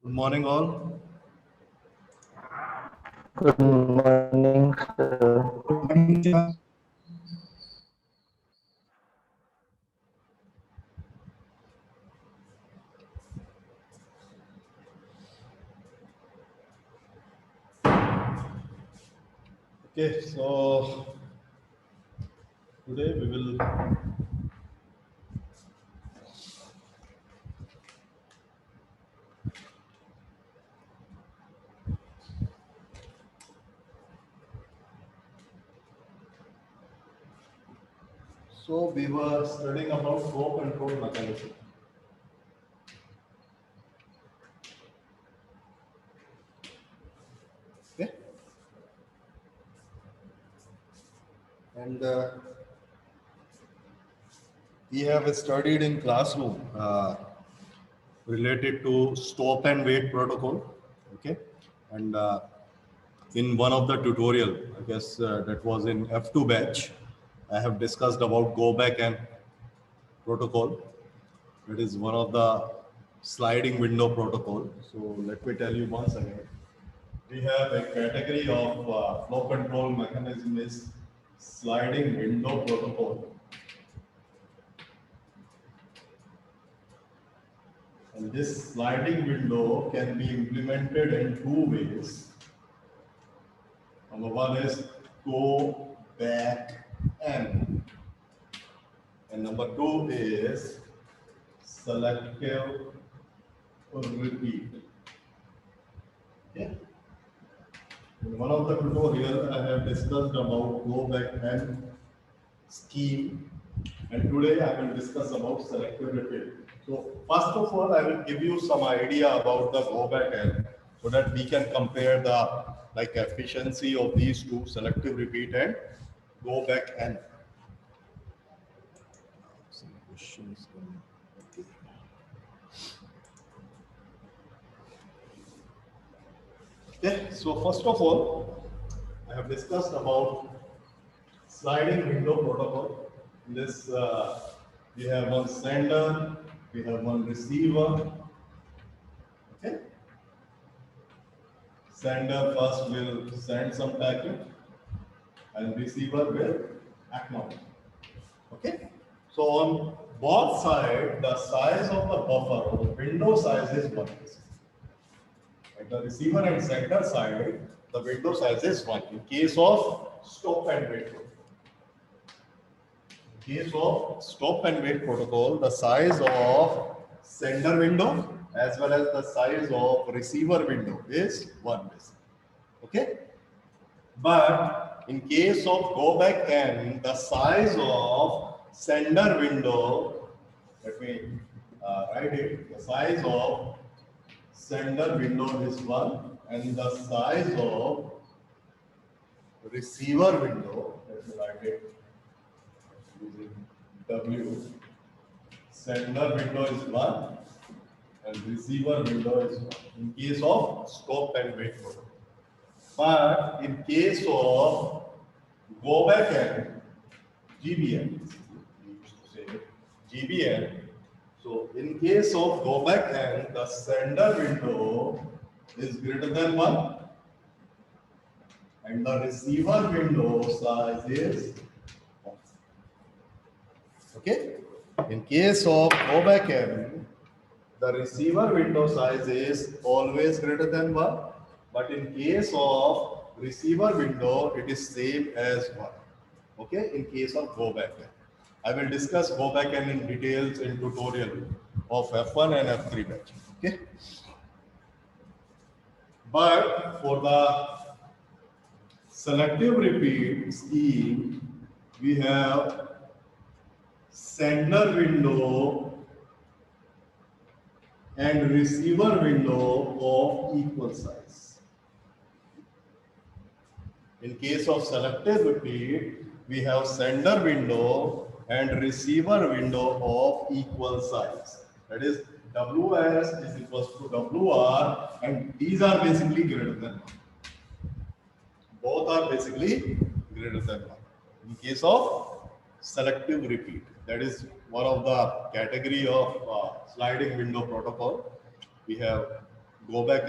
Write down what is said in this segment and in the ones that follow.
Good morning, all. Good morning, sir. Good morning, Nisha. Okay, so today we will we were studying about flow control mechanism. Okay, and we have studied in classroom related to stop and wait protocol. Okay, and in one of the tutorial, I guess that was in F2 batch, I have discussed about go back and protocol. It is one of the sliding window protocol. So let me tell you once again. We have a category of flow control mechanism is sliding window protocol. And this sliding window can be implemented in two ways. Number one is go back and number two is selective repeat. Okay. In one of the tutorials, I have discussed about go back and scheme, and today I will discuss about selective repeat. So first of all, I will give you some idea about the go back and so that we can compare the efficiency of these two, selective repeat and go back and. Some questions. Okay, so first of all, I have discussed about sliding window protocol. In this, we have one sender, we have one receiver. Okay, sender first will send some packet, and receiver will acknowledge. Okay, so on both sides, the size of the buffer or the window size is 1. At the receiver and sender side, the window size is 1. In case of stop and wait protocol. In case of stop and wait protocol, the size of sender window as well as the size of receiver window is 1. Okay? But in case of go back and the size of sender window, let me write it, the size of sender window is 1 and the size of receiver window, let me write it using W, sender window is 1 and receiver window is 1 in case of stop and wait protocol. But in case of go back and GBN, we used to say GBN. So in case of go back and the sender window is greater than 1 and the receiver window size is 1. Okay? In case of go back and the receiver window size is always greater than 1. But in case of receiver window, it is same as 1. Okay, in case of go back end. I will discuss go back end in details in tutorial of F1 and F3 batch. Okay. But for the selective repeat scheme, we have sender window and receiver window of equal size. In case of selective repeat, we have sender window and receiver window of equal size. That is WS is equals to WR, and these are basically greater than 1. Both are basically greater than 1. In case of selective repeat, that is one of the category of sliding window protocol. We have go back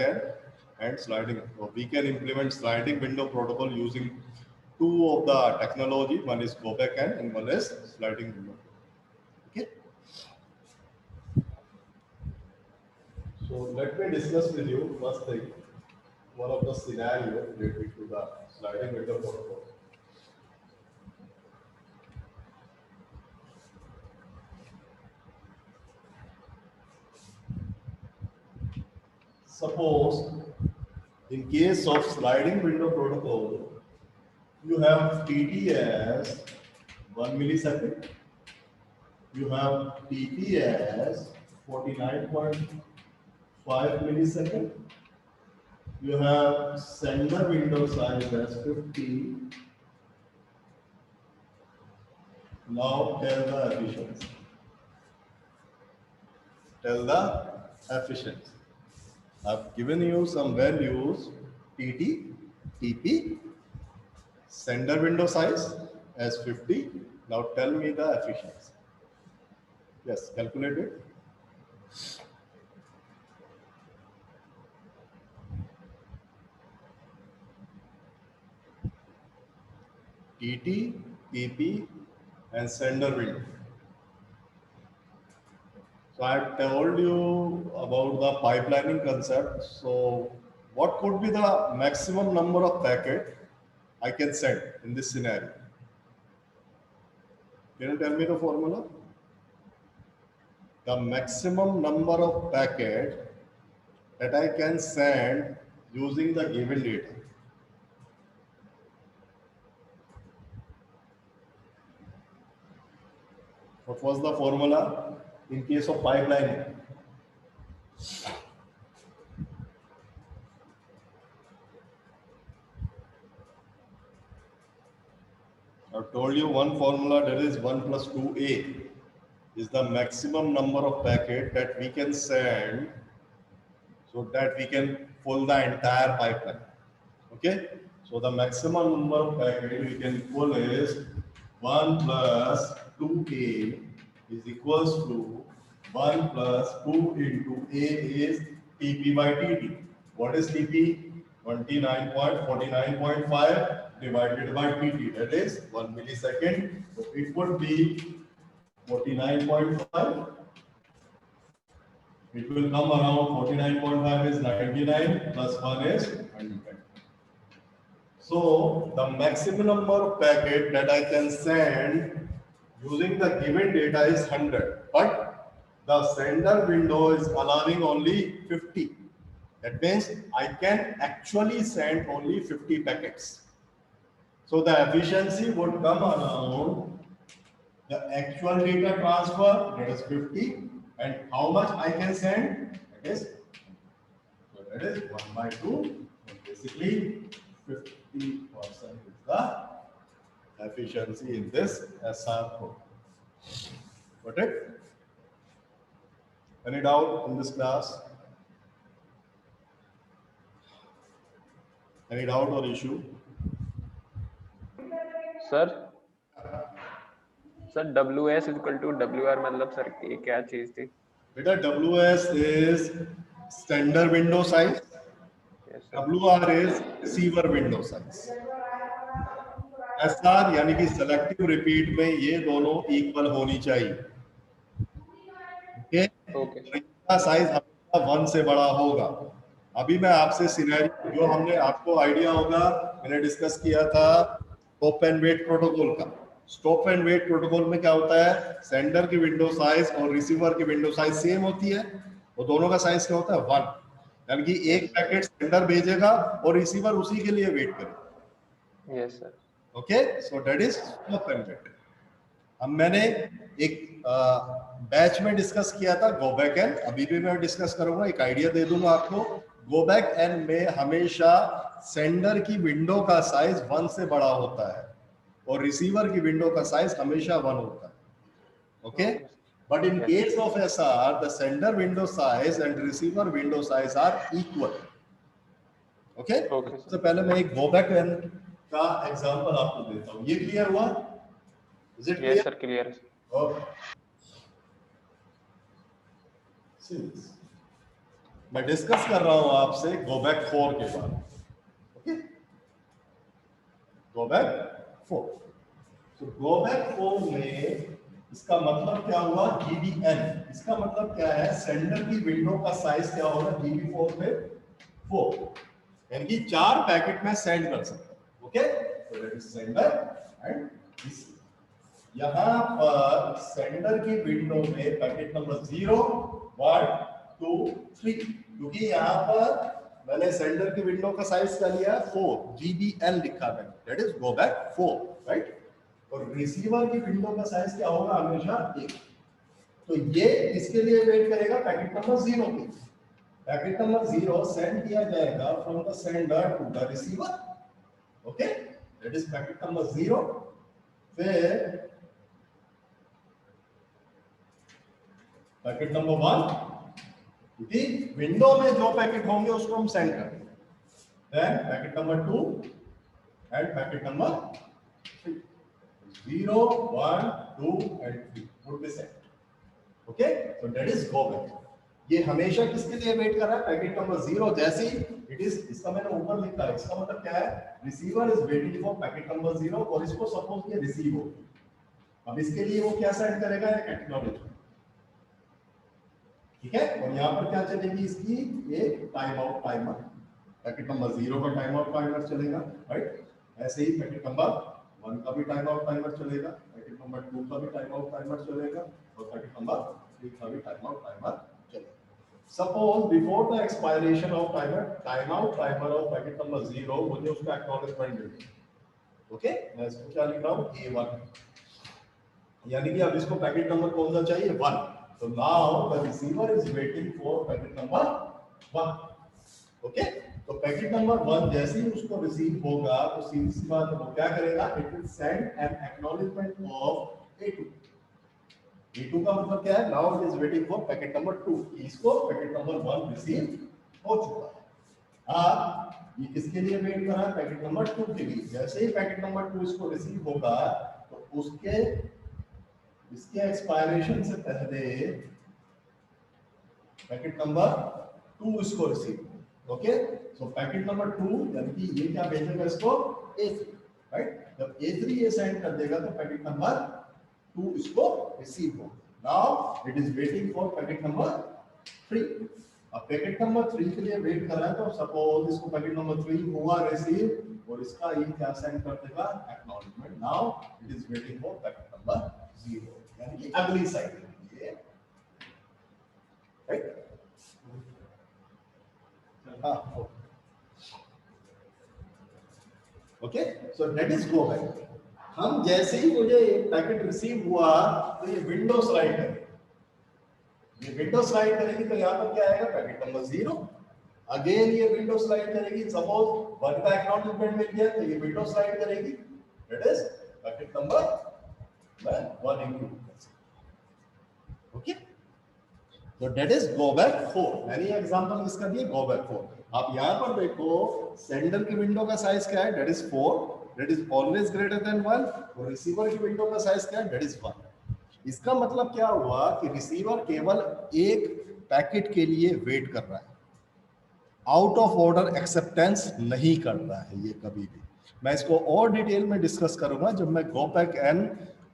and sliding. So we can implement sliding window protocol using two of the technology. One is go back and one is sliding window. Okay. So let me discuss with you first thing, one of the scenario related to the sliding window protocol. Suppose in case of sliding window protocol, you have TT as 1 millisecond, you have TP as 49.5 millisecond, you have sender window size as 50. Now tell the efficiency. Tell the efficiency. I've given you some values, TT, TP, sender window size as 50. Now tell me the efficiency. Yes, calculate it. TT, TP, and sender window. So I have told you about the pipelining concept. So what could be the maximum number of packet I can send in this scenario? Can you tell me the formula? The maximum number of packet that I can send using the given data. What was the formula in case of pipelining? I've told you one formula, that is 1 plus 2a is the maximum number of packet that we can send so that we can pull the entire pipeline. Okay, so the maximum number of packet we can pull is 1 plus 2a is equals to 1 plus 2 into a is TP by TT. What is TP? 29.49.5 divided by TT, that is 1 millisecond. So it would be 49.5. It will come around 49.5 is 99 plus 1 is 100. So the maximum number of packet that I can send using the given data is 100, but the sender window is allowing only 50. That means I can actually send only 50 packets. So the efficiency would come around the actual data transfer, that is 50, and how much I can send, that is 1 by 2. Basically 50% is the efficiency in this SR code. Got it? Any doubt in this class? Any doubt or issue? Sir WS equal to WR मतलब sir ये क्या चीज थी? Beta, WS is standard window size. Yes, sir. WR is receiver window size. SR यानी कि selective repeat में ये दोनों इक्वल होनी चाहिए. ओके? इसका साइज हमेशा 1 से बड़ा होगा. अभी मैं आपसे सिनेरियो जो हमने आपको आइडिया होगा, मैंने डिस्कस किया था स्टॉप एंड वेट प्रोटोकॉल का. स्टॉप एंड वेट प्रोटोकॉल में क्या होता है? सेंडर की विंडो साइज और रिसीवर की विंडो साइज सेम होती है. वो दोनों का साइज क्या होता है? 1. यानी कि एक पैकेट सेंडर भेजेगा और रिसीवर उसी के लिए वेट करेगा. Yes sir. Okay, so that is stop and wait. अब मैंने एक बैच में डिस्कस किया था गो बैक एंड, अभी भी मैं डिस्कस करूंगा. एक आइडिया दे दूंगा आपको. गो बैक एंड में हमेशा सेंडर की विंडो का साइज 1 से बड़ा होता है और रिसीवर की विंडो का साइज हमेशा 1 होता है. Okay, but in case of SR the sender window size and receiver window size are equal. Okay, सबसे पहले मैं एक गो बैक एंड का एग्जांपल आपको देता हूं. ये क्लियर हुआ? Is it clear? Yes sir, clear है. Okay, see this. मैं डिस्कस कर रहा हूं आपसे गो बैक 4 के बारे में। Okay, go back 4। तो गो बैक 4 में इसका मतलब क्या हुआ, GBN। इसका मतलब क्या है, सेंडर की विंडो का साइज क्या होगा, GB4 में 4, यानी कि 4 पैकेट में सेंड कर सकता हूं। ओके, तो that is sender and receiver. यहां पर सेंडर की विंडो में पैकेट नंबर 0, 1, 2, 3, क्योंकि यहां पर मैंने सेंडर की विंडो का साइज क्या लिया, 4, GBN लिखा है, that is go back 4, right. और रिसीवर की विंडो का साइज क्या होगा, हमेशा 1। तो ये इसके लिए वेट करेगा पैकेट नंबर 0 के। पैकेट नंबर 0 सेंड किया जाएगा from the sender to the receiver. Okay, that is packet number 0। फिर पैकेट नंबर 1, क्योंकि विंडो में जो पैकेट होंगे उसको हम सेंड करेंगे। Then packet number 2 and packet number 3, 0, 1, 2 and 3 would be sent. Okay, so that is go back। ये हमेशा किसके लिए वेट कर रहा है, पैकेट नंबर 0 जैसे ही इट इज, इसका मैंने ऊपर लिखा है, इसका मतलब क्या है, receiver is waiting for packet number 0 और इसको सपोज ये रिसीव हो। अब इसके लिए वो क्या सेंड करेगा, एक्नॉलेजमेंट। ठीक है, और यहाँ पर क्या चलेगी इसकी, एक time out timer, packet number 0 का टाइम आउट टाइमर चलेगा, राइट। ऐसे ही पैकेट नंबर 1 का भी टाइम आउट टाइमर चलेगा, पैकेट नंबर 2 का भी टाइम आउट टाइमर चलेगा, और पैकेट नंबर 3 का भी टाइम आउट टाइमर चलेगा। Suppose before the expiration of time out timer of packet number 0 मुझे उसका एक्नॉलेजमेंट मिलेगा। ओके, मैं इसको क्या लिख रहा हूँ, A1, यानी कि अब इसको पैकेट नंबर कौन सा चाहिए, 1। So now the receiver is waiting for packet number 1. Okay? तो पैकेट नंबर 1 जैसे ही उसको रिसीव होगा तो सीधी सी बात है वो क्या करेगा, it will send an acknowledgement of A2। A2 का मतलब क्या है, now it is waiting for packet number 2। इसको पैकेट नंबर 1 रिसीव हो चुका है। अब ये किसके लिए वेट कर रहा है, पैकेट नंबर 2 के लिए। जैसे ही पैकेट नंबर 2 इसको रिसीव होगा तो इसके एक्सपायरेशन से पहले पैकेट नंबर 2 इसको रिसीव। ओके, सो पैकेट नंबर 2 यानी कि ये क्या भेजेगा इसको, A3, राइट। जब A3 ये सेंड कर देगा तो पैकेट नंबर 2 इसको रिसीव होगा। Now it is waiting for packet number 3। अब पैकेट नंबर 3 के लिए वेट कर रहा है, तो सपोज इसको पैकेट नंबर 3 हुआ रिसीव और इसका ये क्या सेंड कर देगा, acknowledgement. Now it is waiting for packet number 0, यानी कि अगली साइकिल के लिए, right. Okay, so that is go back. हम जैसे ही मुझे पैकेट रिसीव हुआ तो ये विंडो स्लाइड करेगी, ये विंडो स्लाइड करेगी तो यहाँ पर क्या आएगा, पैकेट नंबर 0। अगेन ये विंडो स्लाइड करेगी, सपोज 1 का एक्नॉलेजमेंट मिल गया तो ये विंडो स्लाइड करेगी, that is packet number 1 include. Okay, तो दैट इज गो बैक 4। मैंने ये एग्जांपल किसका दिया, गो बैक 4। आप यहां पर देखो सेंडर की विंडो का साइज क्या है, that is 4, that is always greater than 1। और रिसीवर की विंडो का साइज क्या है, दैट इज 1। इसका मतलब क्या हुआ कि रिसीवर केवल एक पैकेट के लिए वेट कर रहा है, आउट ऑफ ऑर्डर एक्सेप्टेंस नहीं करता है ये कभी भी। मैं इसको और डिटेल में डिस्कस करूंगा जब मैं गो बैक एन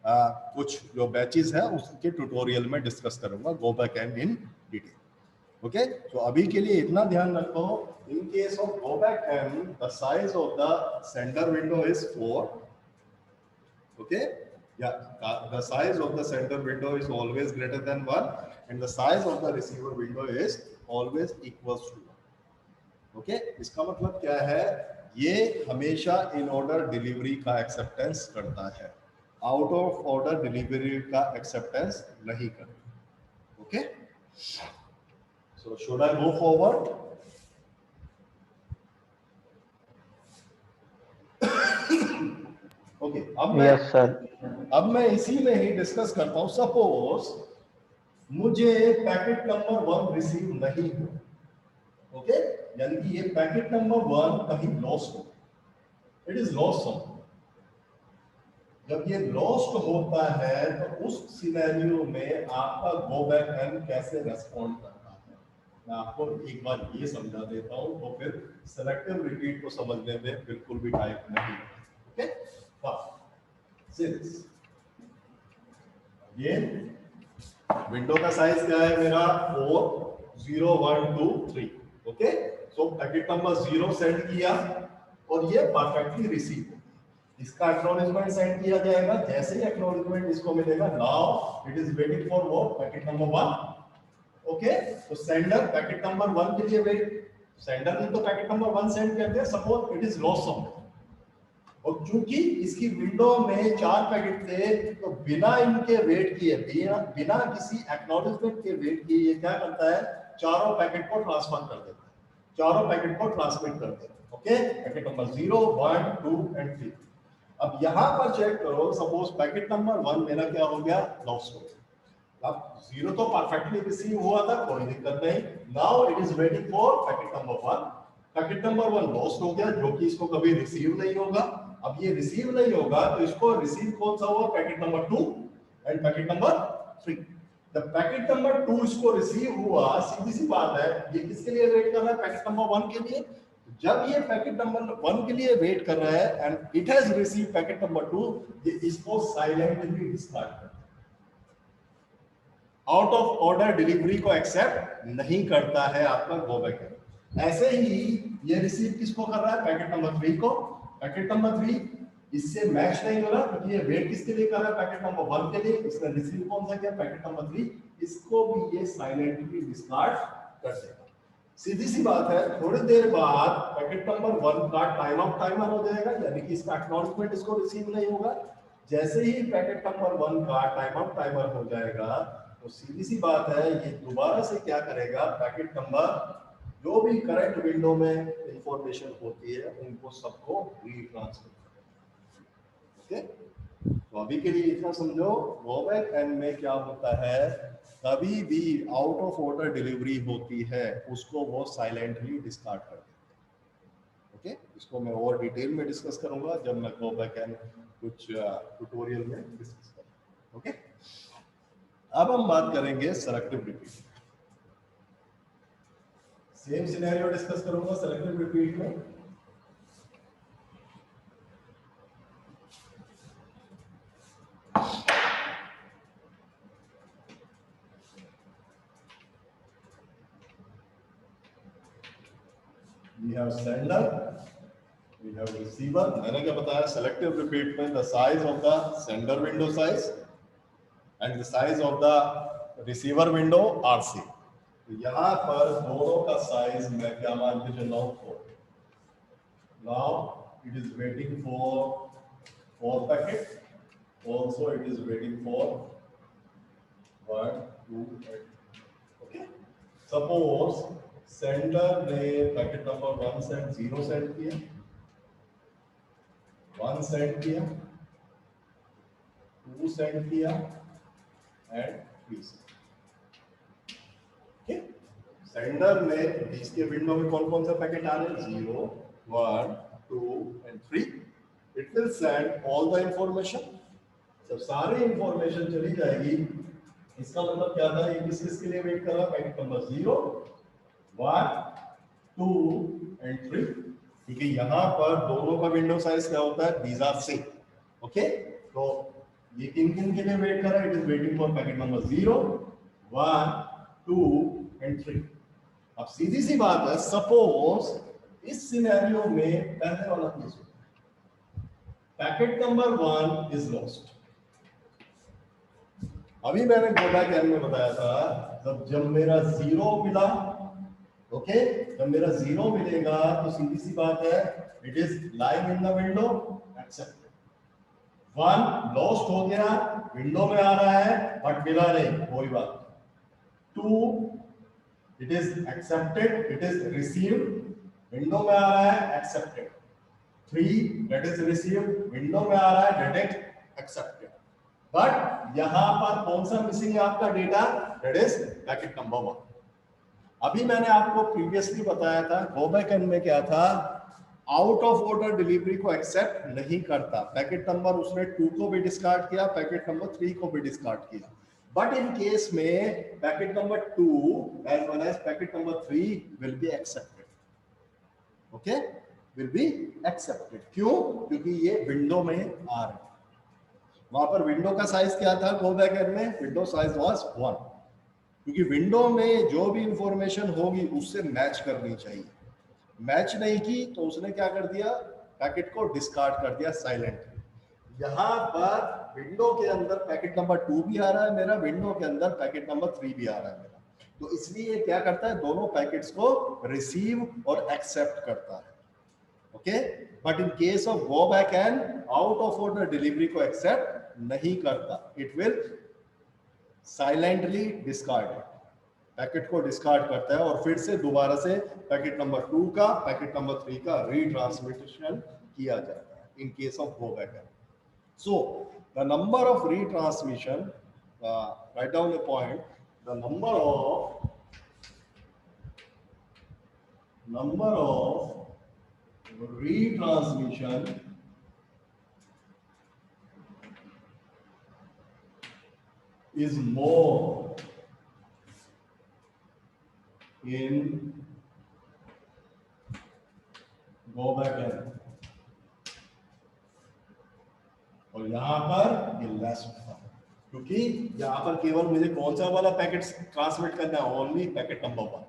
कुछ जो बैचेस है उसके ट्यूटोरियल में डिस्कस करूंगा, go back N in detail. Okay, तो अभी के लिए इतना ध्यान रखो, in case of go back N the size of the sender window is 4। Okay, the size of the sender window is always greater than 1 and the size of the receiver window is always equals to 1। Okay, इसका मतलब क्या है, ये हमेशा in order delivery का acceptance करता है, out of order delivery का एक्सेप्टेंस नहीं करता। Okay, so should I go forward? Okay, अब मैं इसी में ही डिस्कस करता हूं। सपोज मुझे पैकेट नंबर 1 रिसीव नहीं हुआ। ओके, यानी कि ये पैकेट नंबर 1 कहीं लॉस्ट हो, इट इज लॉस्ट। जब ये लॉस्ट होता है तो उस सिनेरियो में आपका गो बैक एन कैसे रेस्पॉन्ड करता है, मैं आपको एक बार ये समझा देता हूँ, तो फिर सेलेक्टिव रिपीट को समझने में बिल्कुल भी टाइम नहीं। ओके, ये विंडो का साइज क्या है मेरा 4 0 1 2 3। ओके, सो पैकेट नंबर 0 सेंड किया और ये परफेक्टली रिसीव। इसका एक्नॉलेजमेंट सेंड किया जाएगा। जैसे ही एक्नॉलेजमेंट इसको मिलेगा, now it is waiting for what, packet number 1। Okay, तो सेंडर पैकेट नंबर 1 के लिए वेट, सेंडर ने तो पैकेट नंबर 1 सेंड कर दिया, suppose it is lost somewhere. और चूंकि इसकी विंडो में 4 पैकेट थे, तो बिना इनके वेट किए, बिना किसी एक्नॉलेजमेंट के वेट किए, ये क्या करता है, चारों पैकेट को ट्रांसफर कर देता है, चारों पैकेट को ट्रांसमिट कर देता है। Okay, packet number 0 1 2 and 3। अब यहां पर चेक करो, सपोज पैकेट नंबर 1 मेरा क्या हो गया, लॉस्ट हो गया। अब 0 तो परफेक्टली रिसीव हुआ था, कोई दिक्कत नहीं। Now it is waiting for packet number 1। Packet number 1 lost हो गया, जो कि इसको कभी रिसीव नहीं होगा। अब ये रिसीव नहीं होगा, तो इसको रिसीव कौन सा हुआ, packet number 2 and packet number 3। जब पैकेट नंबर 2 इसको रिसीव हुआ, सीधी सी बात है, ये किसके लिए वेट कर रहा है, पैकेट नंबर 1 के लिए। जब ये पैकेट नंबर 1 के लिए वेट कर रहा है and it has receive packet number 2, ये इसको साइलेंटली डिस्कार्ड कर, आउट ऑफ ऑर्डर डिलीवरी को एक्सेप्ट नहीं करता है आपका गो बैक। ऐसे ही ये रिसीव किसको कर रहा है, पैकेट नंबर 3 को। पैकेट नंबर 3 इससे मैच नहीं हो रहा, क्योंकि ये वेट किसके लिए कर रहा है, पैकेट नंबर 1 के लिए। इसने रिसीव कौन सा किया, पैकेट नंबर 3, इसको भी ये साइलेंटली डिस्कार्ड कर देगा। सीधी सी बात है, थोड़ी देर बाद पैकेट नंबर 1 का टाइम आउट टाइमर हो जाएगा, यानी कि इसका एक्नॉलेजमेंट इसको रिसीव नहीं होगा। जैसे ही पैकेट नंबर 1 का टाइम आउट टाइमर हो जाएगा, तो सीधी सी बात है, ये दोबारा से क्या करेगा, पैकेट नंबर जो भी करंट विंडो में इंफॉर्मेशन होती है उनको सबको रीट्रांसफर। ओके, तो अभी के लिए इतना समझो, गो बैक एंड में क्या होता है, कभी भी आउट ऑफ ऑर्डर डिलीवरी होती है उसको वो साइलेंटली डिस्कार्ड कर देते। ओके, इसको मैं और डिटेल में डिस्कस करूंगा जब मैं गो बैक एंड कुछ ट्यूटोरियल में डिस्कस करूंगा। ओके, अब हम बात करेंगे selective repeat. Same scenario discuss करूंगा सेलेक्टिव रिपीट में। We have sender, we have receiver। मैंने क्या बताया, सेलेक्टिव रिपीट में the size of the sender window size and the size of the receiver window are सी। तो यहाँ पर दोनों का साइज मैं क्या मान के चल रहा हूँ, 4। Now it is waiting for 4 packet, also it is waiting for 1 2 8। Okay, suppose sender ने पैकेट नंबर 1 सेंड 0 सेंड किया, 1 सेंड किया, 2 सेंड किया एंड 3 सेंड। ठीक, सेंडर ने इसके विंडो में कौन कौन सा पैकेट आ रहे हैं, 0 1 2 and 3। It will send all the information. जब सारी इंफॉर्मेशन चली जाएगी, इसका मतलब क्या था, ये किसके लिए वेट कर रहा है, पैकेट नंबर 0 1 2 एंड 3। ठीक है, यहां पर दोनों का विंडो साइज क्या होता है, दीज आर सेम। ओके, तो ये किन के लिए वेट कर रहा है, it is waiting for packet number 0 1 2 and 3। अब सीधी सी बात है, सपोज इस सिनेरियो में पहले वाला case, packet number 1 is lost. अभी मैंने गोडा कैन में बताया था, जब मेरा 0 मिला, ओके, जब मेरा 0 मिलेगा तो सीधी सी बात है, it is live in the window, accepted. 1 lost हो गया, विंडो में आ रहा है बट मिला नहीं, कोई बात। 2 it is accepted, it is received, window में आ रहा है, accepted. 3 that is received, window में आ रहा है, दैट इज एक्सेप्टेड। बट यहां पर कौन सा मिसिंग है आपका data, that is packet number 1। अभी मैंने आपको प्रीवियसली बताया था, गो बैक एंड में क्या था, आउट ऑफ ऑर्डर डिलीवरी को एक्सेप्ट नहीं करता। पैकेट नंबर उसने 2 को भी डिस्कार्ड किया, पैकेट नंबर 3 को भी डिस्कार्ड किया। बट इन केस में packet number 2 as well as packet number 3 will be accepted. Okay, will be accepted. क्यों? क्योंकि ये विंडो में आ रहे हैं. वहां पर विंडो का साइज क्या था गो बैक एन में? विंडो साइज वाज 1, क्योंकि विंडो में जो भी इंफॉर्मेशन होगी उससे मैच करनी चाहिए. मैच नहीं की तो उसने क्या कर दिया? पैकेट को डिस्कार्ड कर दिया साइलेंट. यहां पर विंडो के अंदर पैकेट नंबर 2 भी आ रहा है मेरा, विंडो के अंदर पैकेट नंबर 3 भी आ रहा है मेरा. तो इसलिए क्या करता है? दोनों पैकेट्स को रिसीव और एक्सेप्ट करता है. Okay, but in case of go back and out of order delivery को एक्सेप्ट नहीं करता. It will silently discard. Packet को डिस्कार्ड करता है और फिर से दोबारा से पैकेट नंबर 2 का पैकेट नंबर 3 का रीट्रांसमिशन किया जाता है in case of go back and. So the number of retransmission, write down a point, the number of retransmission is more in go back and, और यहां पर ये लेस होता है क्योंकि यहां पर केवल मुझे कौन सा वाला पैकेट ट्रांसमिट करना है? Only packet number 1.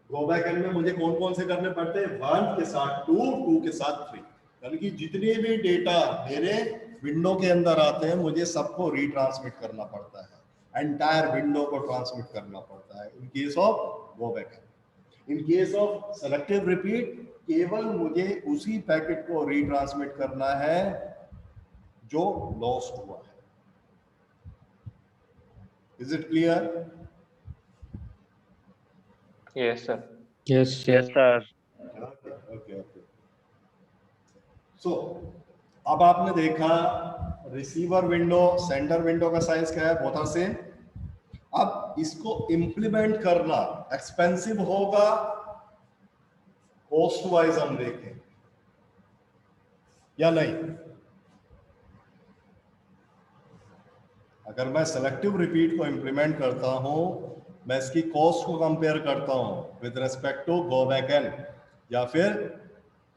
Go back and में मुझे कौन कौन से करने पड़ते हैं? 1 के साथ 2, 2 के साथ 3. यानी कि जितने भी डेटा मेरे विंडो के अंदर आते हैं मुझे सबको रीट्रांसमिट करना पड़ता है. एंटायर विंडो को ट्रांसमिट करना पड़ता है in case of go back and. In case of selective repeat केवल मुझे उसी पैकेट को रीट्रांसमिट करना है जो लॉस्ट हुआ है. Is it clear? Yes sir. Yes, Yes, sir. Okay. So अब आपने देखा रिसीवर विंडो सेंडर विंडो का साइज क्या है? Both are same. अब इसको इंप्लीमेंट करना एक्सपेंसिव होगा, कॉस्ट वाइज हम देखें या नहीं. अगर मैं सेलेक्टिव रिपीट को इंप्लीमेंट करता हूं, मैं इसकी कॉस्ट को कंपेयर करता हूं with respect to go back N या फिर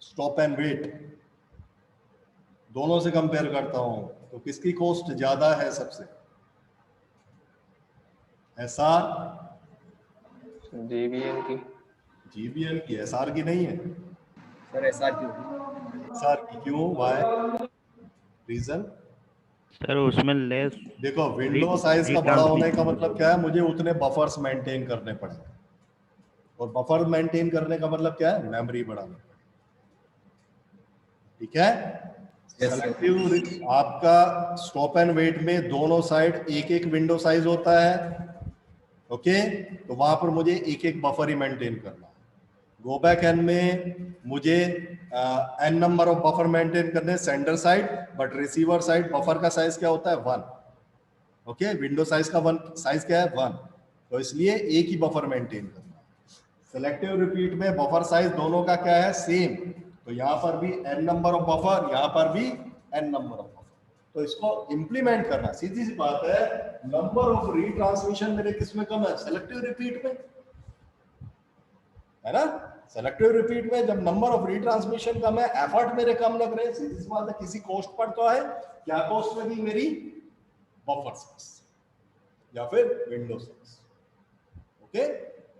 स्टॉप एंड वेट, दोनों से कंपेयर करता हूं, तो किसकी कॉस्ट ज्यादा है सबसे? एसआर JBL की. जीबीएल की. एसआर की नहीं है सर एसआर क्यों? एसआर की. क्यों? व्हाई? रीजन? सर उसमें लेस देखो विंडो साइज का बड़ा होने का मतलब क्या है? मुझे उतने बफर्स मेंटेन करने पड़ेंगे, और बफर मेंटेन करने का मतलब क्या है? मेमोरी बढ़ाना. ठीक है. सेलेक्टिव आपका स्टॉप एंड वेट में दोनों साइड एक एक विंडो साइज होता है. ओके, तो वहां पर मुझे एक एक बफर ही मेंटेन करना है. गो बैक एन में मुझे N number of buffer maintain करने sender side, but receiver side buffer का साइज क्या होता है? 1. ओके, विंडो साइज का 1 साइज क्या है? 1. तो इसलिए एक ही बफर मेंटेन करना है. सेलेक्टिव रिपीट में बफर साइज दोनों का क्या है? सेम. तो यहाँ पर भी एन नंबर ऑफ बफर, यहाँ पर भी एन नंबर ऑफ बफर. तो इसको इंप्लीमेंट करना सीधी सी बात है. नंबर ऑफ रीट्रांसमिशन मेरे किसमें कम है? सेलेक्टिव रिपीट में, है ना. सेलेक्टिव रिपीट में जब नंबर ऑफ रीट्रांसमिशन कम है, एफर्ट मेरे कम लग रहे हैं, सीधी सी बात है किसी कॉस्ट पड़ता है. क्या कॉस्ट लगी मेरी? बफर साइज या फिर window size. Okay,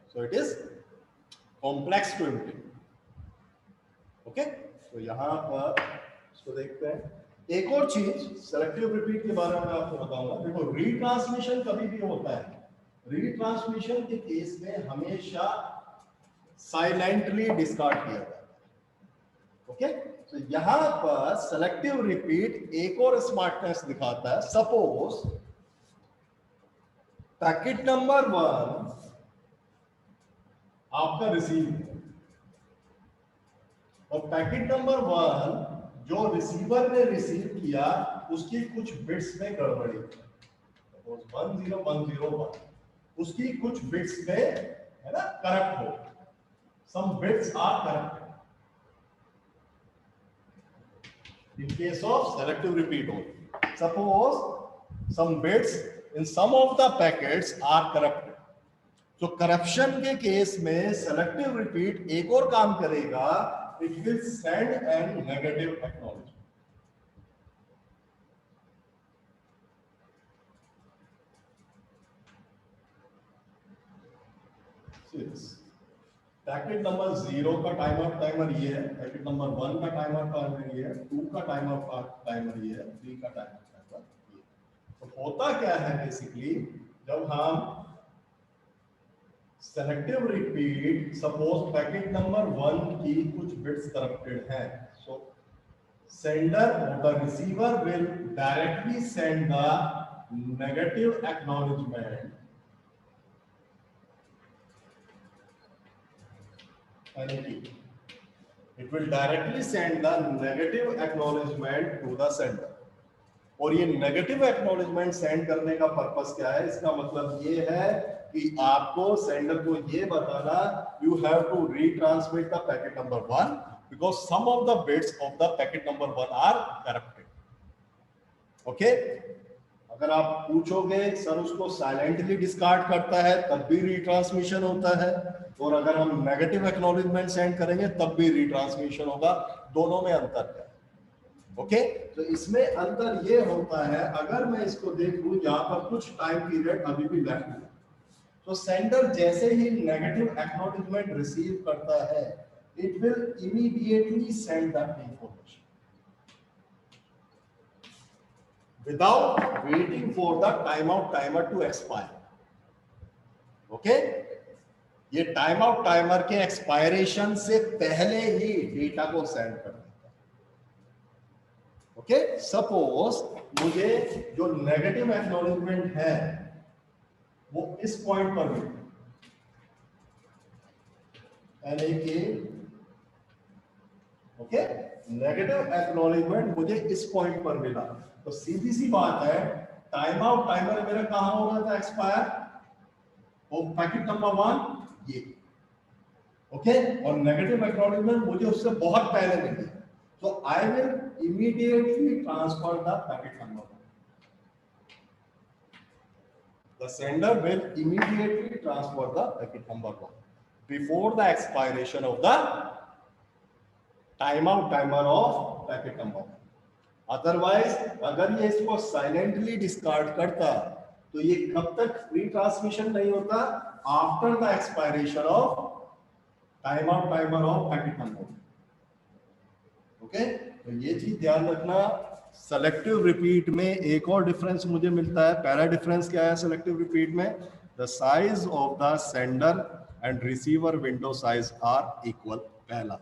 so it is complex to implement. Okay, तो यहां पर इसको देखते हैं. एक और चीज सेलेक्टिव रिपीट के बारे में आपको बताऊंगा. देखो रीट्रांसमिशन कभी भी होता है, रीट्रांसमिशन के केस में हमेशा साइलेंटली डिस्कार्ड किया जाता है. ओके, तो यहां पर सेलेक्टिव रिपीट एक और स्मार्टनेस दिखाता है. सपोज पैकेट नंबर 1 आपका रिसीव, और पैकेट नंबर 1 जो रिसीवर ने रिसीव किया उसकी कुछ बिट्स में गड़बड़ी, सपोज 10101, उसकी कुछ बिट्स में, है ना, करप्ट हो. Some bits are corrupt. In case of selective repeat हो, suppose some bits in some of the packets are corrupted. तो करप्शन के केस में सेलेक्टिव रिपीट एक और काम करेगा, it will send an negative acknowledgement. Packet number 0 का time out timer ये है, पैकेट नंबर 1 का टाइम आउट टाइमर ये है, 2 का टाइम आउट टाइमर ये है, 3 का टाइम आउट टाइमर ये. तो होता क्या है बेसिकली, जब हम selective repeat, suppose packet number 1 की कुछ बिट्स करप्टेड हैं, सो सेंडर और the receiver will directly send the negative acknowledgement it will directly send the negative acknowledgement to the sender. और ये नेगेटिव एक्नॉलेजमेंट सेंड करने का पर्पस क्या है, इसका मतलब ये है कि आपको सेंडर को ये बताना, you have to retransmit the packet number 1 because some of the bits of the packet number 1 are corrupted. Okay, अगर आप पूछोगे सर उसको साइलेंटली डिस्कार्ड करता है तब भी रीट्रांसमिशन होता है, और अगर हम नेगेटिव एक्नॉलेजमेंट सेंड करेंगे तब भी रीट्रांसमिशन होगा, दोनों में अंतर है. ओके, तो इसमें अंतर ये होता है, अगर मैं इसको देखूं यहाँ पर कुछ टाइम पीरियड अभी भी लेफ्ट है, तो सेंडर जैसे ही नेगेटिव एक्नॉलेजमेंट रिसीव करता है, it will immediately send that information without waiting for the timeout timer to expire. Okay, ये टाइम आउट टाइमर के एक्सपायरेशन से पहले ही डेटा को सेंड कर देता है. ओके, सपोज मुझे जो नेगेटिव एक्नॉलेजमेंट है वो इस पॉइंट पर मिले, ओके, नेगेटिव एक्नॉलेजमेंट मुझे इस पॉइंट पर मिला, तो सीधी सी बात है, टाइम आउट टाइमर मेरा कहां हो रहा था एक्सपायर, वो पैकेट नंबर 1 ये. ओके, और नेगेटिव एक्नॉलेजमेंट मुझे उससे बहुत पहले मिली, तो I will immediately transfer the packet number 1. The sender will immediately transfer the packet number 1 before the expiration of the time out timer of packet number 1. Otherwise अगर ये इसको साइलेंटली डिस्कार्ड करता तो ये कब तक फ्री ट्रांसमिशन नहीं होता, after the expiration of time out timer of packet number. Okay, तो ये चीज ध्यान रखना. सेलेक्टिव रिपीट में एक और डिफरेंस मुझे मिलता है. पहला डिफरेंस क्या है सेलेक्टिव रिपीट में, the size of the sender and receiver window size are equal, पहला.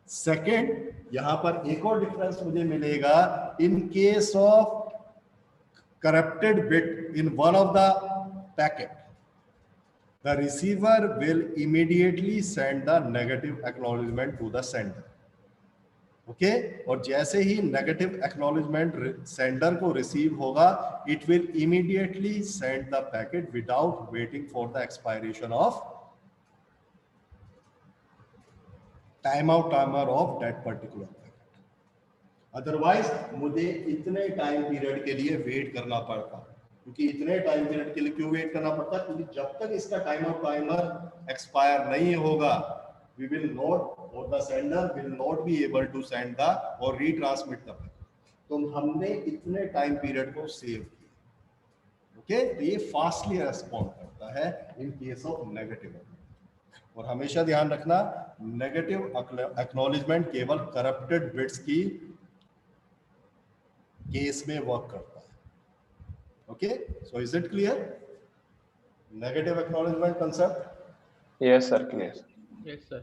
सेकेंड, यहां पर एक और डिफरेंस मुझे मिलेगा, in case of corrupted bit in one of the packet, the receiver will immediately send the negative acknowledgement to the sender. Okay, और जैसे ही negative acknowledgement sender को रिसीव होगा, it will immediately send the packet without waiting for the expiration of time out timer of that particular packet. Otherwise मुझे इतने time period के लिए wait करना पड़ता, क्योंकि इतने टाइम पीरियड के लिए क्यों वेट करना पड़ता, क्योंकि जब तक इसका टाइम आउट टाइमर एक्सपायर नहीं होगा, we will not, or the sender will not be able to send the or retransmit the packet. तो हमने इतने टाइम पीरियड को सेव किया. ओके, तो ये फास्टली रेस्पॉन्ड करता है इन केस ऑफ नेगेटिव. और हमेशा ध्यान रखना, नेगेटिव एक्नॉलेजमेंट केवल करप्टेड बिट्स की केस में वर्क करता है. Okay, so is it clear negative acknowledgement concept? Yes, sir. Clear. Yes, sir.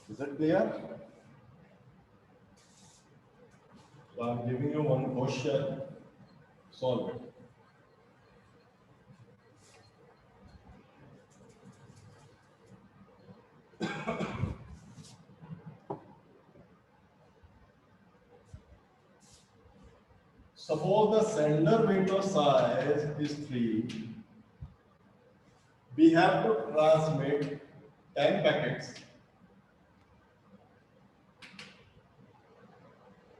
Is it clear? So I'm giving you one question, solve it. Suppose the sender window size is 3. We have to transmit 10 packets,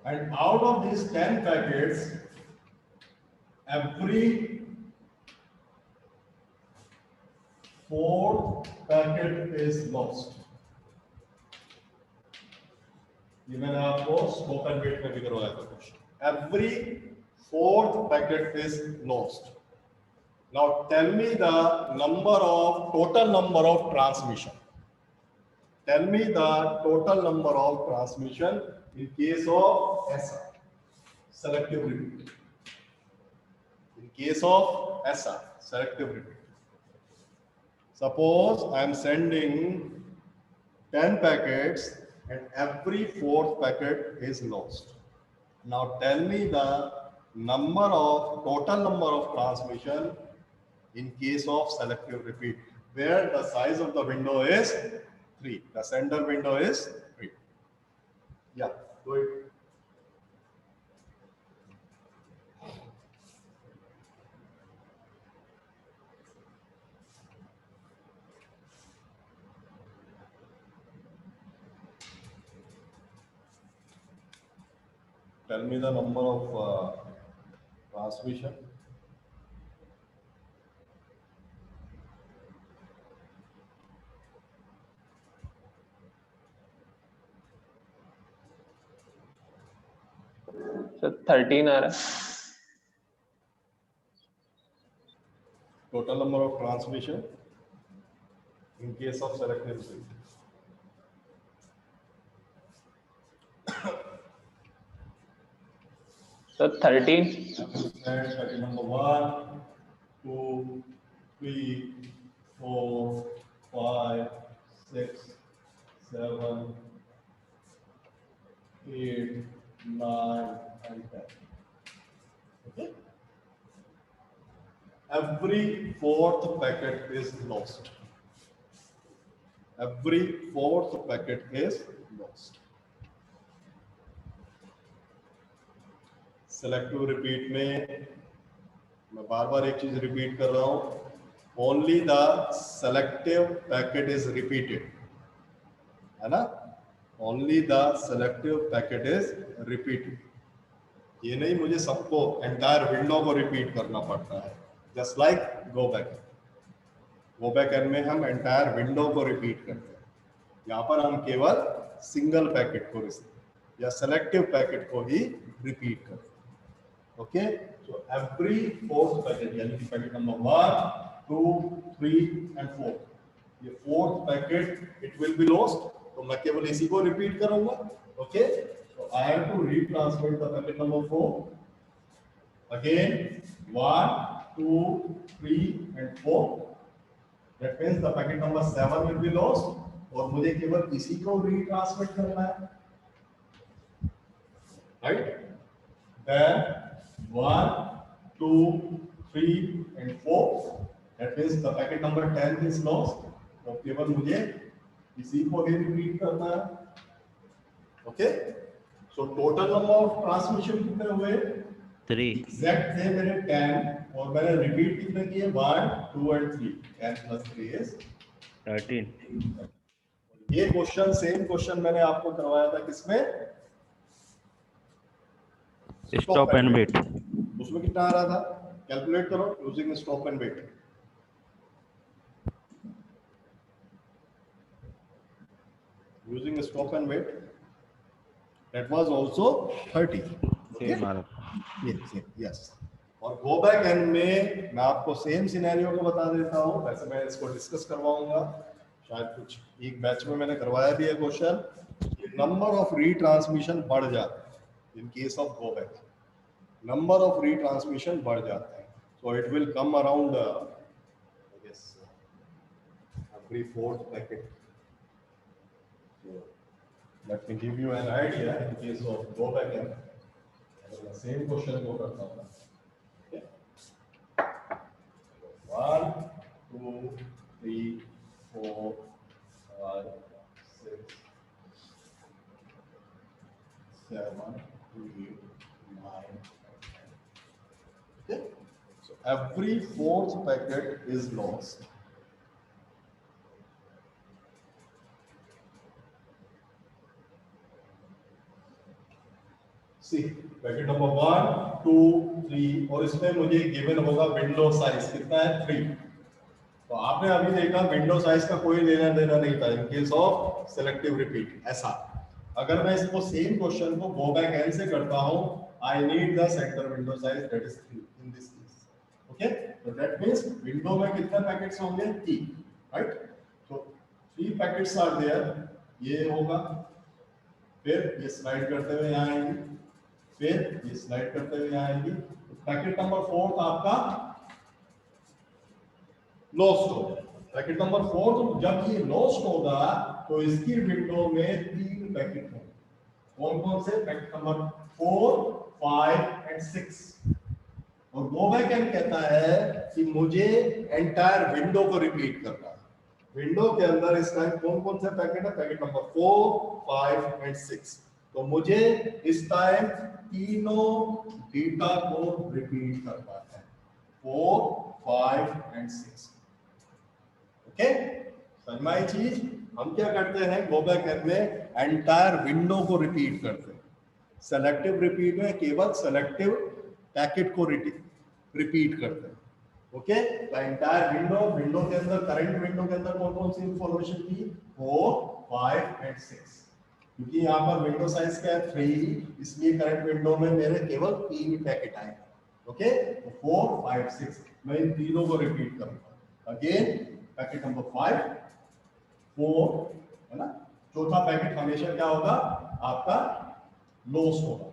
and out of these 10 packets, every fourth packet is lost. ये मैंने आपको scope and wait में भी करवाया था question. Every fourth packet is lost. Now tell me the total number of transmission. Tell me the total number of transmission in case of SR, selective repeat. In case of SR, selective repeat. Suppose I am sending 10 packets and every fourth packet is lost. Now tell me the total number of transmission in case of selective repeat, where the size of the window is 3. The sender window is 3. Yeah, do it. Tell me the number of transmission. Sir 13 आ रहा है. Total number of transmission in case of selective repeat. Sir 13. Packet number 1, 2, 3, 4, 5, 6, 7, 8, 9, and 10. Okay. Every fourth packet is lost. Every fourth packet is lost. Selective repeat में मैं बार बार एक चीज repeat कर रहा हूं. Only the selective packet is repeated, है ना. Only the selective packet is repeated. ये नहीं मुझे सबको एंटायर विंडो को रिपीट करना पड़ता है. Just like go back N में हम एंटायर विंडो को रिपीट करते हैं. यहाँ पर हम केवल सिंगल पैकेट को या सेलेक्टिव पैकेट को ही रिपीट करते हैं. Okay, so every fourth packet, यानी कि पैकेट नंबर 1, 2, 3 and 4, ये fourth packet it will be lost. तो मैं केवल इसी को रिपीट करूंगा. Okay, so I have to retransmit the packet number 4 again. 1, 2, 3 and 4. That means the packet number 7 will be lost. और मुझे केवल इसी को retransmit करना है, right? Then 1, 2, 3 and 4. That means the packet number 10 is lost. तो केवल मुझे इसी को ही रिपीट करना है. Okay, so total number of transmission कितने हुए? 3. एग्जैक्ट थे मेरे 10 और मैंने रिपीट कितने किए? 1, 2 and 3. 10 plus 3 is 13. ये क्वेश्चन सेम क्वेश्चन मैंने आपको करवाया था किसमें? Stop and wait. उसमें कितना आ रहा था? कैलकुलेट करो using stop and wait. Using stop and wait that was also 30. Same आ रहा. यस. और गो बैक एन में मैं आपको सेम सिनेरियो को बता देता हूं. वैसे मैं इसको डिस्कस करवाऊंगा, शायद कुछ एक बैच में मैंने करवाया भी है क्वेश्चन. नंबर ऑफ रीट्रांसमिशन बढ़ जाता है in case of go back. Number of retransmission बढ़ जाता है. So it will come around I guess every fourth packet. Let me give you an idea in case of go back N. Same question को करता हूं. 1, 2, 3, 4, 5, 6, 7, 8, 9. Okay, so every fourth packet is lost. See packet number 1 2 3 और इसमें मुझे given होगा window size कितना है 3। तो आपने अभी देखा विंडो साइज का कोई लेना देना नहीं था इन केस ऑफ सिलेक्टिव रिपीट। ऐसा अगर मैं इसको सेम क्वेश्चन को गो बैक एन से करता हूं, I need the centre window size that is 3 in this case. Okay, तो दैट मींस विंडो में कितने पैकेट्स होंगे 3, राइट। तो 3 पैकेट्स आर देयर, ये होगा, फिर ये स्लाइड करते हुए यहाँ आएंगे, फिर ये स्लाइड करते हुए यहाँ आएंगे। पैकेट नंबर 4 आपका लॉस्ट होगा। पैकेट नंबर 4 तो जब ये लॉस्ट होगा तो इसकी विंडो में 3 पैकेट होंगे। कौन कौन से? Packet number 4 5 and 6। और गो बैक एंड कहता है कि मुझे एंटायर विंडो को रिपीट करना है। विंडो के अंदर इस टाइम कौन कौन से पैकेट है? Packet number 4 5 and 6। तो मुझे इस टाइम तीनों डेटा को रिपीट करना है, 4 5 एंड 6। ओके, समझ में आई चीज? हम क्या करते हैं गो बैक एंड में एंटायर विंडो को रिपीट करते हैं। सेलेक्टिव रिपीट में केवल सेलेक्टिव पैकेट को रिपीट करते हैं। ओके, तो एंटायर विंडो के अंदर करंट विंडो के अंदर कौन कौन सी इंफॉर्मेशन थी? 4 5 एंड 6। क्योंकि यहाँ पर विंडो साइज क्या है 3, इसलिए करंट विंडो में मेरे केवल 3 पैकेट आए। ओके, तो 4 5 6 मैं इन तीनों को रिपीट करूंगा। अगेन पैकेट नंबर 5 4 है ना, चौथा पैकेट हमेशा क्या होगा आपका? लॉस्ट होगा।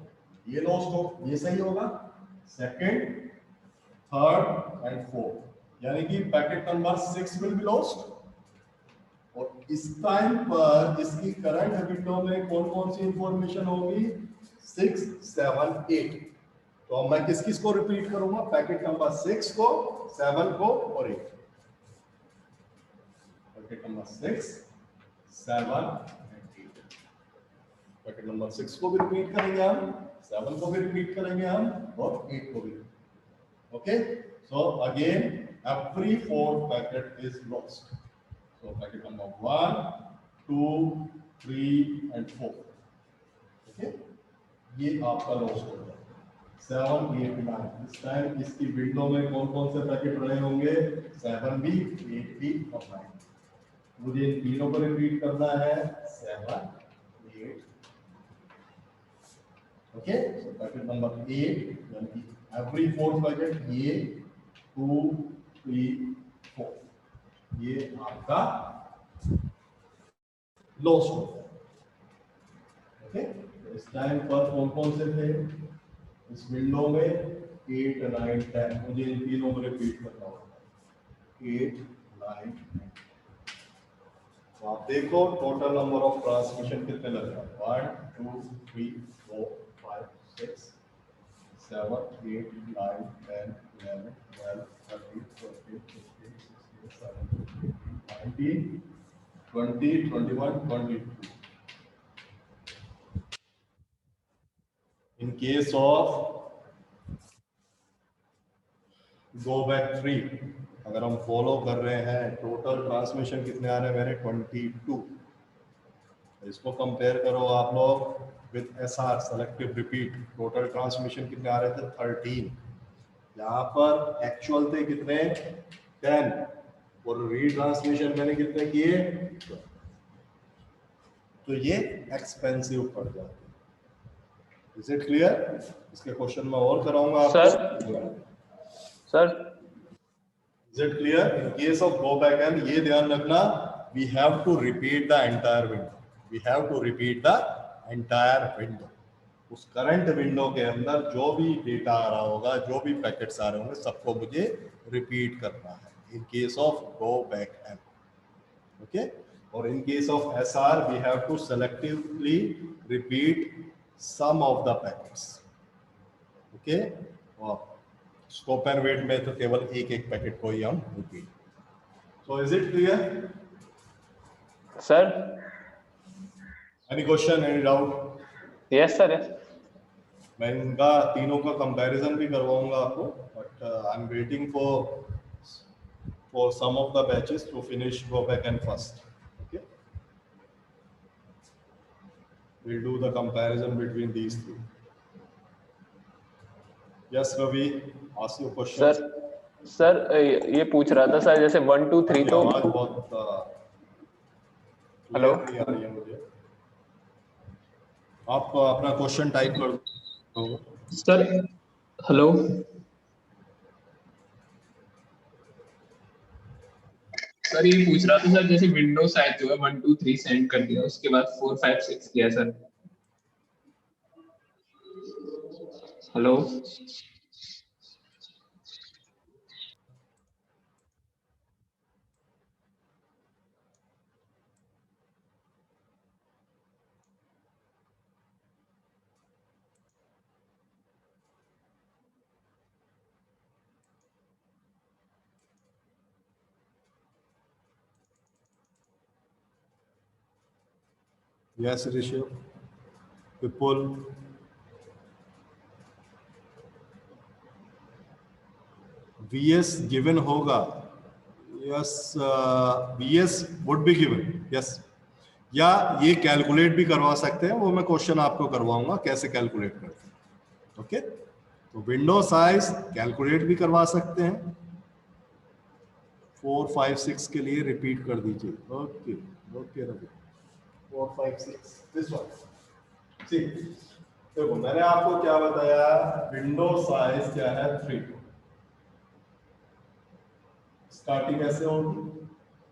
ये लॉस्ट हो, ये सही होगा। सेकंड, थर्ड एंड फोर्थ, यानी कि packet number 6 will be lost. और इस टाइम पर इसकी करंट विंडो में कौन कौन सी इंफॉर्मेशन होगी? 6 7 8। तो अब मैं किस किस को रिपीट करूंगा? पैकेट नंबर 6 को, 7 को और 8। Packet number 6 7 and 8। Packet number 6 को भी रिपीट करेंगे हम, 7 को भी रिपीट करेंगे हम और 8 को भी। Okay, so again every 4 packet is lost. So packet number 1 2 3 and 4। Okay, ये आपका लॉस्ट हो गया। 7 8 9। इस टाइम इसकी विंडो में कौन कौन से पैकेट रहे होंगे? 7 भी, 8 भी और 9। मुझे इन तीनों को रिपीट करना है, 7 8। ओके, सो पैकेट नंबर 8 यानी एवरी 4 पैकेट, ये 2 3 4, ये आपका लॉस्ट हो गया। ओके, तो इस टाइम पर कौन कौन से थे इस विंडो में? 8 9 10। मुझे इन तीनों को रिपीट करना होगा, 8 9 10। तो आप देखो टोटल नंबर ऑफ ट्रांसमिशन कितने लग रहा है? 1 2 3 4 5 6 7 8 9 10 11 12 13 14 15 16 17 18 19 20 21 22। In case of go back 3, अगर हम फॉलो कर रहे हैं, टोटल ट्रांसमिशन कितने आ रहे हैं मेरे? 22। इसको कंपेयर करो आप लोग with SR selective repeat, total transmission कितने आ रहे थे? 13। यहाँ पर एक्चुअल थे कितने? 10 और रीट्रांसमिशन मैंने कितने किए? तो ये एक्सपेंसिव पड़ जाते हैं। Is it clear? इसके क्वेश्चन में और कराऊंगा आपको। Sir Is it clear? In case of go back and ये ध्यान रखना, we have to repeat the entire window. We have to repeat the entire window. उस करंट विंडो के अंदर जो भी डेटा आ रहा होगा, जो भी पैकेट्स आ रहे होंगे, सबको मुझे रिपीट करना है। In case of go back and, okay? और in case of SR, we have to selectively repeat some of the packets. Okay? और स्कोप एंड वेट में तो केवल एक एक पैकेट को ही हम repeat. So is it clear? Sir any question, any doubt? Yes sir, yes. मैं इनका तीनों का कंपैरिजन भी करवाऊंगा आपको, but I am waiting for some of the batches to finish go back N first. Okay, we'll do the comparison between these two. Yes Ravi, ask your sir question. Sir ये पूछ रहा था सर, जैसे 1 2 3 तो आवाज बहुत हेलो क्लियर नहीं आ रही है मुझे, आप अपना क्वेश्चन टाइप कर दो। सर। हेलो सर, ये पूछ रहा था सर, जैसे विंडोज शायद जो है 1 2 3 सेंड कर दिया, उसके बाद 4 5 6 किया सर। हेलो यस ऋषभ, विपुल, VS गिवन होगा, yes VS would be given, yes, या ये कैलकुलेट भी करवा सकते हैं, वो मैं क्वेश्चन आपको करवाऊंगा कैसे कैलकुलेट करते हैं। ओके, तो विंडो साइज कैलकुलेट भी करवा सकते हैं। 4 5 6 के लिए रिपीट कर दीजिए। Okay okay Ravi, 4 5 6 this one. See देखो, मैंने आपको क्या बताया, विंडो साइज क्या है 3। स्टार्टिंग कैसे होगी,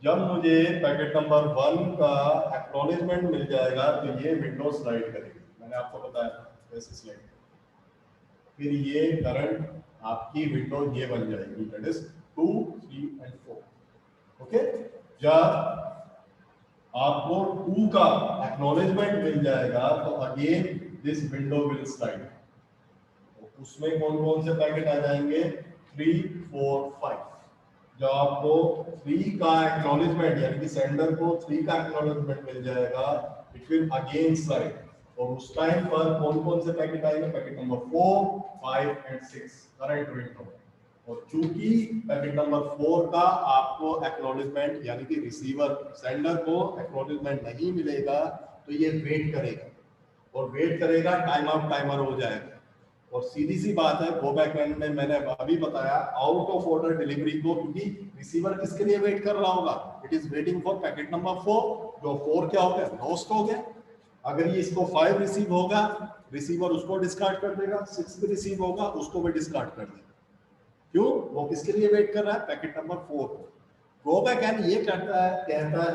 जब मुझे पैकेट नंबर 1 का एक्नॉलेजमेंट मिल जाएगा तो ये विंडो स्लाइड करेगी, मैंने आपको बताया कैसे स्लाइड, फिर ये करंट आपकी विंडो ये बन जाएगी, दैट इज 2 3 एंड 4। ओके, जब आपको 2 का एक्नॉलेजमेंट मिल जाएगा तो again this window will slide, उसमें कौन कौन से पैकेट आ जाएंगे, 3 4 5। जब आपको 3 का एक्नॉलेजमेंट यानी कि सेंडर को 3 का एक्नॉलेजमेंट मिल जाएगा, इट विल अगेन स्लाइड, और उस टाइम पर कौन कौन से पैकेट आएंगे, packet number 4 5 and 6 current window. और चूंकि पैकेट नंबर 4 का आपको एक्नॉलेजमेंट यानी कि रिसीवर सेंडर को एक्नॉलेजमेंट नहीं मिलेगा, तो ये वेट करेगा, और वेट करेगा, टाइम आउट टाइमर हो जाएगा। और सीधी सी बात है, गो बैक एंड में मैंने अभी बताया, आउट ऑफ ऑर्डर डिलीवरी को, क्योंकि रिसीवर किसके लिए वेट कर रहा होगा, it is waiting for packet number 4, जो 4 क्या हो गया, लॉस्ट हो गया। अगर ये इसको 5 रिसीव होगा, रिसीवर उसको डिस्कार्ड कर देगा, 6 भी रिसीव होगा, उसको भी डिस्कार्ड कर देगा। क्यों, वो किसके लिए वेट कर रहा है, पैकेट नंबर 4 को। गो बैक एंड ये कहता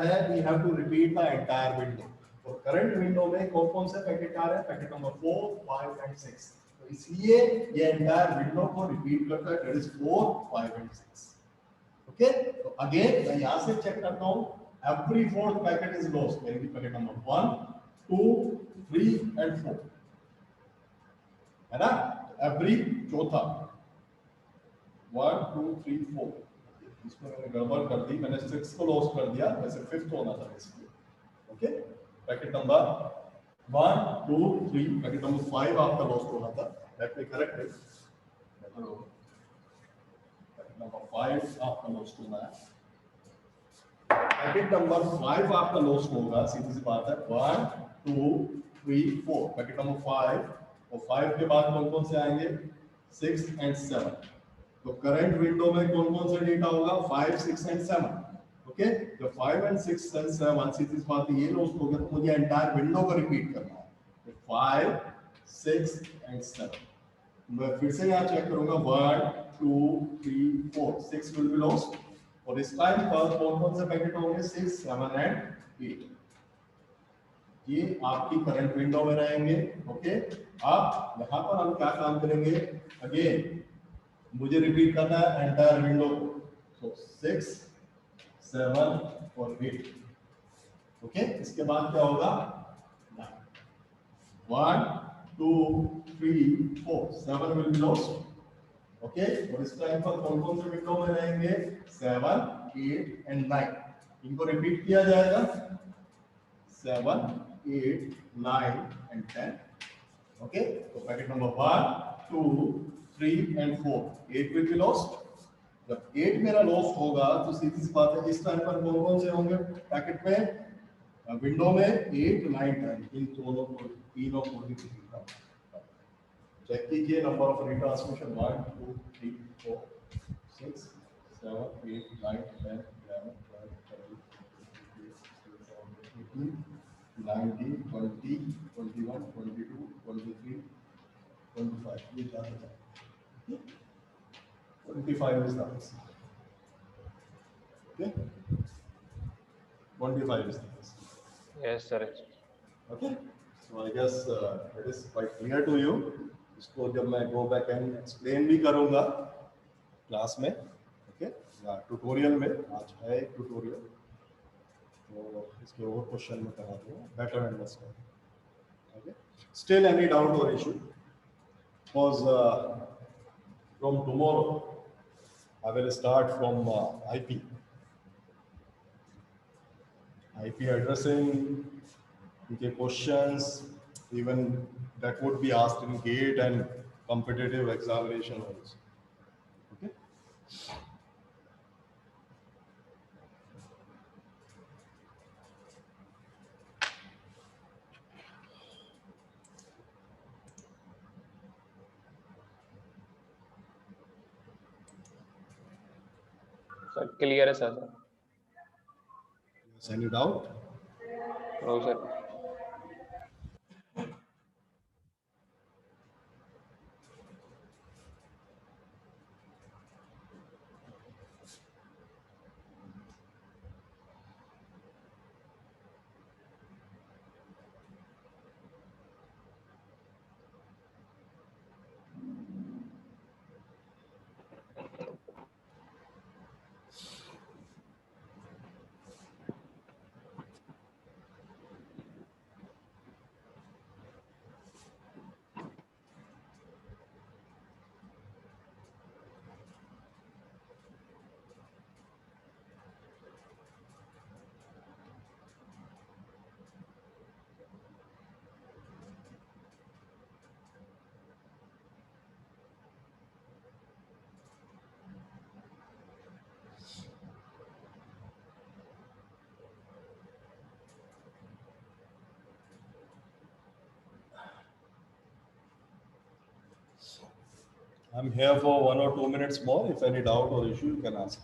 है we have to repeat the entire window, और करंट विंडो में कौन कौन से पैकेट आ रहे हैं, पैकेट नंबर 4 5 एंड 6, तो इसलिए ये एंटायर विंडो को रिपीट करता है, दैट इज 4 5 एंड 6। ओके, तो अगेन मैं यहां से चेक करता हूं, every fourth packet is lost, यानी कि पैकेट नंबर 1 2 3 एंड 4 है ना, एवरी चौथा 1 2 3 4, इसमें मैंने गड़बड़ कर दी, मैंने 6 को लॉस कर दिया, वैसे 5th होना था इसलिए। Okay, packet number 1 2 3, packet number 5 आपका लॉस होना था, that may correct it, packet number 5 आपका लॉस होना है, पैकेट नंबर 5 आपका लॉस होगा, सीधी सी बात है, 1 2 3 4, पैकेट नंबर 5, और 5 के बाद कौन कौन से आएंगे, 6 एंड 7। तो करंट विंडो में कौन कौन सा डेटा होगा, 5 6 एंड 7। ओके, जब 5 एंड 6 एंड 7 सीधी सी बात ये लॉस हो गया, तो मुझे एंटायर विंडो को रिपीट करना है, तो 5 6 एंड 7। मैं फिर से यहाँ चेक करूंगा, 1 2 3 4, 6 विल बी लॉस्ट, और इस टाइम पर कौन कौन से पैकेट होंगे, 6 7 एंड 8, ये आपकी करंट विंडो में रहेंगे। ओके, अब यहाँ पर हम क्या काम करेंगे, अगेन मुझे रिपीट करना है एंटायर विंडो को, तो 6 7 और 8। ओके, इसके बाद क्या होगा, 1 2 3 4 7 विल बी लॉस्ट। ओके, और इस टाइम पर कौन कौन से विंडो में रहेंगे, 7 8 एंड 9, इनको रिपीट किया जाएगा, 7 8 9 एंड 10। ओके, तो packet number 1 2 3 and 4, 8 will be lost. जब 8 मेरा लॉस होगा, तो सीधी सी बात है, इस टाइम पर कौन कौन से होंगे पैकेट में, विंडो में 8 9 10, इन दोनों को, तीनों को रिपीट करना। चेक कीजिए नंबर ऑफ रिट्रांसमिशन 1 2 3 4 6 7 8 9 10 11 12 13 14 15 16 17 18 19 20 21 22 23 25 ये क्या है 25 is the answer. Okay, 25 is the answer. Yes, sir. Okay, so I guess it is quite clear to you. इसको जब मैं go back and explain भी करूँगा क्लास में, okay, या ट्यूटोरियल में, आज है एक ट्यूटोरियल, तो इसके और क्वेश्चन में करा दूँगा, better understand. Okay, still any doubt or issue? Because from tomorrow I will start from IP. IP addressing, okay, questions, even that would be asked in GATE and competitive examination also. Okay. Sir, clear है sir. Yes, any doubt? No, sir. I'm here for 1 or 2 minutes more. If any doubt or issue, you can ask.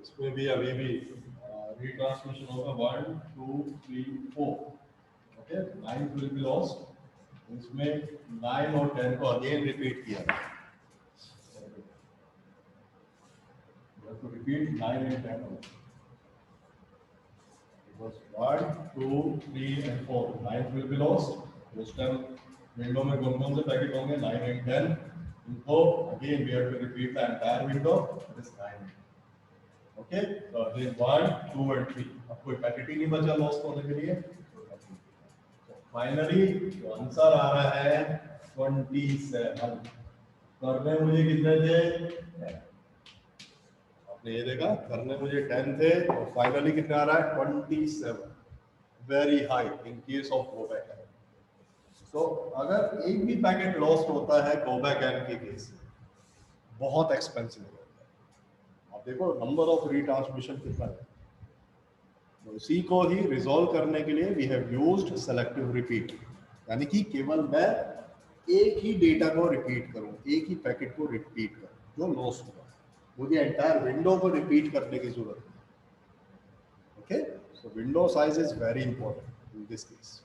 इसमें भी अभी भी retransmission होगा 1 2 3 4. Okay, 9 will be lost. इसमें 9 और 10 को again repeat किया. You have to repeat 9 and 10 also. It was 1 2 3 and 4. 9 will be lost. उस टाइम विंडो में कौन-कौन से पैकेट होंगे 9 and 10. इनको again we have to repeat the entire window. That is 9. Okay, so then 1 2 and 3. अब कोई packet ही नहीं बचा लॉस्ट होने के लिए. So finally जो आंसर आ रहा है 27. करने मुझे कितने थे? आपने ये देखा, करने मुझे 10 थे और फाइनली कितना आ रहा है 27. Very high in case of go back N. So अगर एक भी पैकेट लॉस्ट होता है गो बैक एन के केस में, बहुत एक्सपेंसिव होता है. आप देखो नंबर ऑफ रिट्रांसमिशन कितना है. तो इसी को ही रिजॉल्व करने के लिए we have used selective repeat, यानी कि केवल मैं एक ही डेटा को रिपीट करूं, एक ही पैकेट को रिपीट करूं जो लॉस्ट हुआ. मुझे एंटायर विंडो को रिपीट करने की जरूरत नहीं. Okay, so window size is very important in this case.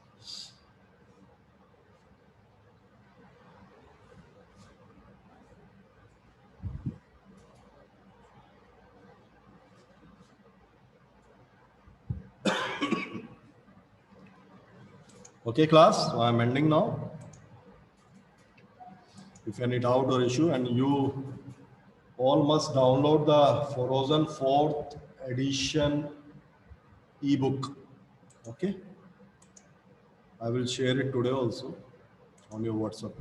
Okay, class, so I'm ending now. If any doubt or issue, and you all must download the Frozen 4th edition ebook. Okay, I will share it today also on your WhatsApp.